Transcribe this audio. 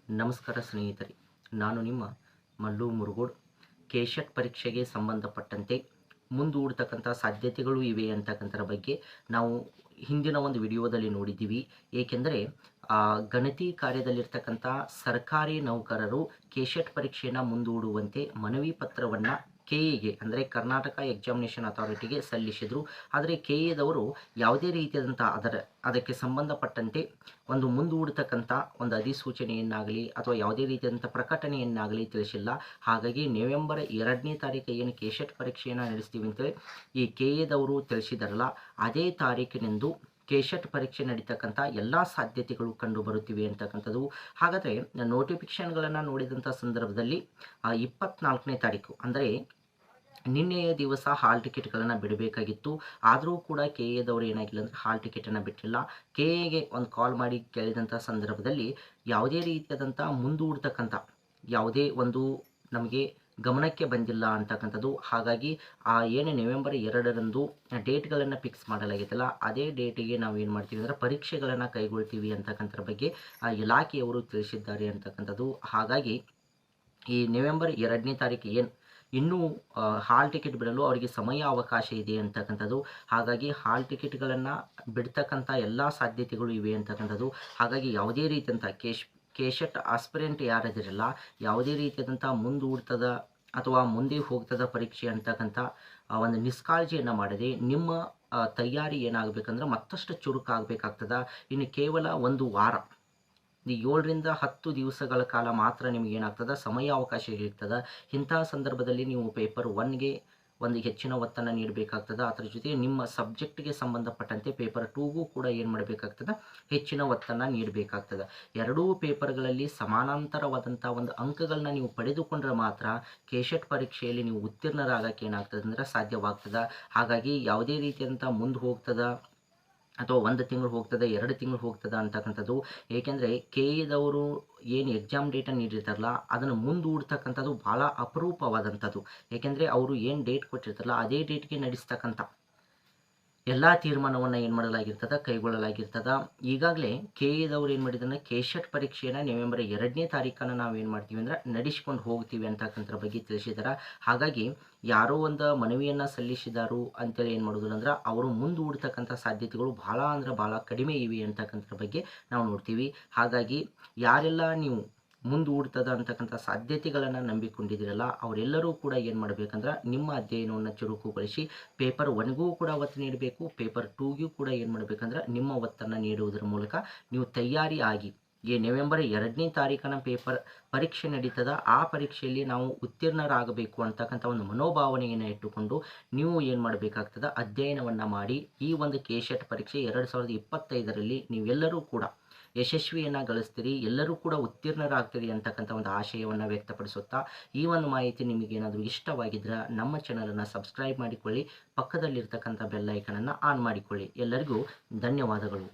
ನಮಸ್ಕಾರ ಸ್ನೇಹಿತರೆ, ನಾನು ನಿಮ್ಮ ಮಲ್ಲು ಮುರುಗೋಡ್. ಕೆಶೆಟ್ ಪರೀಕ್ಷೆಗೆ ಸಂಬಂಧಪಟ್ಟಂತೆ ಮುಂದೂಡ್ತಕ್ಕಂಥ ಸಾಧ್ಯತೆಗಳು ಇವೆ ಅಂತಕ್ಕಂಥರ ಬಗ್ಗೆ ನಾವು ಹಿಂದಿನ ಒಂದು ವಿಡಿಯೋದಲ್ಲಿ ನೋಡಿದ್ದೀವಿ. ಏಕೆಂದರೆ ಗಣತಿ ಕಾರ್ಯದಲ್ಲಿರ್ತಕ್ಕಂಥ ಸರ್ಕಾರಿ ನೌಕರರು ಕೆಶೆಟ್ ಪರೀಕ್ಷೆಯನ್ನು ಮುಂದೂಡುವಂತೆ ಮನವಿ ಪತ್ರವನ್ನು ಕೆಎಗೆ ಅಂದರೆ ಕರ್ನಾಟಕ ಎಕ್ಸಾಮಿನೇಷನ್ ಅಥಾರಿಟಿಗೆ ಸಲ್ಲಿಸಿದರು. ಆದರೆ ಕೆಎದವರು ಯಾವುದೇ ರೀತಿಯಾದಂಥ ಅದಕ್ಕೆ ಸಂಬಂಧಪಟ್ಟಂತೆ ಒಂದು ಮುಂದೂಡತಕ್ಕಂಥ ಒಂದು ಅಧಿಸೂಚನೆಯನ್ನಾಗಲಿ ಅಥವಾ ಯಾವುದೇ ರೀತಿಯಾದಂಥ ಪ್ರಕಟಣೆಯನ್ನಾಗಲಿ ತಿಳಿಸಿಲ್ಲ. ಹಾಗಾಗಿ ನವೆಂಬರ್ 2ನೇ ತಾರೀಕು ಏನು ಕೆಶೆಟ್ ಪರೀಕ್ಷೆಯನ್ನು ನಡೆಸ್ತೀವಿ ಅಂತೇಳಿ ಈ ಕೆಎದವರು ತಿಳಿಸಿದಾರಲ್ಲ, ಅದೇ ತಾರೀಕಿನಿಂದ ಕೆಶೆಟ್ ಪರೀಕ್ಷೆ ನಡೀತಕ್ಕಂಥ ಎಲ್ಲ ಸಾಧ್ಯತೆಗಳು ಕಂಡು ಬರುತ್ತಿವೆ ಅಂತಕ್ಕಂಥದ್ದು. ಹಾಗಾದರೆ ನೋಟಿಫಿಕೇಷನ್ಗಳನ್ನು ನೋಡಿದಂಥ ಸಂದರ್ಭದಲ್ಲಿ 24ನೇ ತಾರೀಕು ಅಂದರೆ ನಿನ್ನೆಯ ದಿವಸ ಹಾಲ್ ಟಿಕೆಟ್ಗಳನ್ನು ಬಿಡಬೇಕಾಗಿತ್ತು. ಆದರೂ ಕೂಡ ಕೆಎದವರು ಏನಾಗಿಲ್ಲ ಅಂದರೆ ಹಾಲ್ ಟಿಕೆಟನ್ನು ಬಿಟ್ಟಿಲ್ಲ. ಕೆಎಗೆ ಒಂದು ಕಾಲ್ ಮಾಡಿ ಕೇಳಿದಂಥ ಸಂದರ್ಭದಲ್ಲಿ ಯಾವುದೇ ರೀತಿಯಾದಂಥ ಮುಂದೂಡ್ತಕ್ಕಂಥ ಯಾವುದೇ ಒಂದು ನಮಗೆ ಗಮನಕ್ಕೆ ಬಂದಿಲ್ಲ ಅಂತಕ್ಕಂಥದ್ದು. ಹಾಗಾಗಿ ಏನು ನವೆಂಬರ್ 2ರಂದು ಡೇಟ್ಗಳನ್ನು ಫಿಕ್ಸ್ ಮಾಡಲಾಗಿತ್ತಲ್ಲ, ಅದೇ ಡೇಟಿಗೆ ನಾವು ಏನು ಮಾಡ್ತೀವಿ ಅಂದರೆ ಪರೀಕ್ಷೆಗಳನ್ನು ಕೈಗೊಳ್ತೀವಿ ಅಂತಕ್ಕಂಥದ್ರ ಬಗ್ಗೆ ಇಲಾಖೆಯವರು ತಿಳಿಸಿದ್ದಾರೆ ಅಂತಕ್ಕಂಥದ್ದು. ಹಾಗಾಗಿ ಈ ನವೆಂಬರ್ 2ನೇ ತಾರೀಕು ಏನು ಇನ್ನೂ ಹಾಲ್ ಟಿಕೆಟ್ ಬಿಡಲು ಅವರಿಗೆ ಸಮಯ ಅವಕಾಶ ಇದೆ ಅಂತಕ್ಕಂಥದ್ದು. ಹಾಗಾಗಿ ಹಾಲ್ ಟಿಕೆಟ್ಗಳನ್ನು ಬಿಡ್ತಕ್ಕಂಥ ಎಲ್ಲ ಸಾಧ್ಯತೆಗಳು ಇವೆ ಅಂತಕ್ಕಂಥದ್ದು. ಹಾಗಾಗಿ ಯಾವುದೇ ರೀತಿಯಂಥ ಕೆಶೆಟ್ ಆಸ್ಪಿರೆಂಟ್ ಯಾರದಿರಲ್ಲ, ಯಾವುದೇ ರೀತಿಯಾದಂಥ ಮುಂದೂಡ್ತದ ಅಥವಾ ಮುಂದೆ ಹೋಗ್ತದ ಪರೀಕ್ಷೆ ಅಂತಕ್ಕಂಥ ಒಂದು ನಿಷ್ಕಾಳಜಿಯನ್ನು ಮಾಡದೆ ನಿಮ್ಮ ತಯಾರಿ ಏನಾಗಬೇಕಂದ್ರೆ ಮತ್ತಷ್ಟು ಚುರುಕಾಗಬೇಕಾಗ್ತದೆ. ಇನ್ನು ಕೇವಲ ಒಂದು ವಾರ 7ರಿಂದ 10 ದಿವಸಗಳ ಕಾಲ ಮಾತ್ರ ನಿಮಗೆ ಏನಾಗ್ತದೆ ಸಮಯಾವಕಾಶ ಇರ್ತದೆ. ಇಂತಹ ಸಂದರ್ಭದಲ್ಲಿ ನೀವು ಪೇಪರ್ 1ಗೆ ಒಂದು ಹೆಚ್ಚಿನ ಒತ್ತನ್ನು ನೀಡಬೇಕಾಗ್ತದೆ. ಅದರ ಜೊತೆಗೆ ನಿಮ್ಮ ಸಬ್ಜೆಕ್ಟ್ಗೆ ಸಂಬಂಧಪಟ್ಟಂತೆ ಪೇಪರ್ 2ಗೂ ಕೂಡ ಏನು ಮಾಡಬೇಕಾಗ್ತದೆ, ಹೆಚ್ಚಿನ ಒತ್ತನ್ನು ನೀಡಬೇಕಾಗ್ತದೆ. ಎರಡೂ ಪೇಪರ್ಗಳಲ್ಲಿ ಸಮಾನಾಂತರವಾದಂಥ ಒಂದು ಅಂಕಗಳನ್ನ ನೀವು ಪಡೆದುಕೊಂಡ್ರೆ ಮಾತ್ರ ಕೆಶೆಟ್ ಪರೀಕ್ಷೆಯಲ್ಲಿ ನೀವು ಉತ್ತೀರ್ಣರಾಗಕ್ಕೆ ಏನಾಗ್ತದೆ ಅಂದರೆ ಸಾಧ್ಯವಾಗ್ತದೆ. ಹಾಗಾಗಿ ಯಾವುದೇ ರೀತಿಯಾದಂಥ ಮುಂದೆ ಹೋಗ್ತದ ಅಥವಾ 1 ತಿಂಗಳು ಹೋಗ್ತದೆ, 2 ತಿಂಗಳು ಹೋಗ್ತದೆ ಅಂತಕ್ಕಂಥದ್ದು. ಏಕೆಂದರೆ ಕೆಎದವರು ಏನು ಎಕ್ಸಾಮ್ ಡೇಟನ್ನು ನೀಡಿರ್ತಾರಲ್ಲ, ಅದನ್ನು ಮುಂದೂಡ್ತಕ್ಕಂಥದ್ದು ಭಾಳ ಅಪರೂಪವಾದಂಥದ್ದು. ಏಕೆಂದರೆ ಅವರು ಏನು ಡೇಟ್ ಕೊಟ್ಟಿರ್ತಾರಲ್ಲ, ಅದೇ ಡೇಟ್ಗೆ ನಡೆಸ್ತಕ್ಕಂಥ ಎಲ್ಲ ತೀರ್ಮಾನವನ್ನು ಏನು ಮಾಡಲಾಗಿರ್ತದೆ, ಕೈಗೊಳ್ಳಲಾಗಿರ್ತದೆ. ಈಗಾಗಲೇ ಕೆಎದವ್ರು ಏನು ಮಾಡಿದ್ರೆ ಕೆಶೆಟ್ ಪರೀಕ್ಷೆಯನ್ನು ನವೆಂಬರ್ 2ನೇ ತಾರೀಕನ್ನು ನಾವು ಏನು ಮಾಡ್ತೀವಿ ಅಂದರೆ ನಡೆಸ್ಕೊಂಡು ಹೋಗ್ತೀವಿ ಅಂತಕ್ಕಂಥದ್ರ ಬಗ್ಗೆ ತಿಳಿಸಿದ್ದಾರೆ. ಹಾಗಾಗಿ ಯಾರೋ ಒಂದು ಮನವಿಯನ್ನು ಸಲ್ಲಿಸಿದಾರು ಅಂತೇಳಿ ಏನು ಮಾಡೋದಿಲ್ಲ ಅಂದ್ರೆ ಅವರು ಮುಂದೂಡ್ತಕ್ಕಂಥ ಸಾಧ್ಯತೆಗಳು ಭಾಳ ಅಂದ್ರೆ ಭಾಳ ಕಡಿಮೆ ಇವೆ ಅಂತಕ್ಕಂಥದ್ರ ಬಗ್ಗೆ ನಾವು ನೋಡ್ತೀವಿ. ಹಾಗಾಗಿ ಯಾರೆಲ್ಲ ನೀವು ಮುಂದೂಡ್ತದ ಅಂತಕ್ಕಂಥ ಸಾಧ್ಯತೆಗಳನ್ನು ನಂಬಿಕೊಂಡಿದ್ದೀರಲ್ಲ, ಅವರೆಲ್ಲರೂ ಕೂಡ ಏನು ಮಾಡಬೇಕಂದ್ರೆ ನಿಮ್ಮ ಅಧ್ಯಯನವನ್ನು ಚುರುಕುಗೊಳಿಸಿ ಪೇಪರ್ 1ಗೂ ಕೂಡ ಒತ್ತು ನೀಡಬೇಕು, ಪೇಪರ್ 2ಗೂ ಕೂಡ ಏನು ಮಾಡಬೇಕಂದ್ರೆ ನಿಮ್ಮ ಒತ್ತನ್ನು ನೀಡುವುದರ ಮೂಲಕ ನೀವು ತಯಾರಿ ಆಗಿ ಈ ನವೆಂಬರ್ 2ನೇ ತಾರೀಕನ ಪರೀಕ್ಷೆ ನಡೀತದ, ಆ ಪರೀಕ್ಷೆಯಲ್ಲಿ ನಾವು ಉತ್ತೀರ್ಣರಾಗಬೇಕು ಅಂತಕ್ಕಂಥ ಒಂದು ಮನೋಭಾವನೆಯನ್ನು ಇಟ್ಟುಕೊಂಡು ನೀವು ಏನು ಮಾಡಬೇಕಾಗ್ತದೆ, ಅಧ್ಯಯನವನ್ನು ಮಾಡಿ ಈ ಒಂದು ಕೆಶೆಟ್ ಪರೀಕ್ಷೆ 2025ರಲ್ಲಿ ನೀವೆಲ್ಲರೂ ಕೂಡ ಯಶಸ್ವಿಯನ್ನು ಗಳಿಸ್ತೀರಿ, ಎಲ್ಲರೂ ಕೂಡ ಉತ್ತೀರ್ಣರಾಗ್ತೀರಿ ಅಂತಕ್ಕಂಥ ಒಂದು ಆಶಯವನ್ನು ವ್ಯಕ್ತಪಡಿಸುತ್ತಾ ಈ ಒಂದು ಮಾಹಿತಿ ನಿಮಗೇನಾದರೂ ಇಷ್ಟವಾಗಿದ್ದರೆ ನಮ್ಮ ಚಾನಲನ್ನು ಸಬ್ಸ್ಕ್ರೈಬ್ ಮಾಡಿಕೊಳ್ಳಿ, ಪಕ್ಕದಲ್ಲಿರ್ತಕ್ಕಂಥ ಬೆಲ್ ಐಕನನ್ನು ಆನ್ ಮಾಡಿಕೊಳ್ಳಿ. ಎಲ್ಲರಿಗೂ ಧನ್ಯವಾದಗಳು.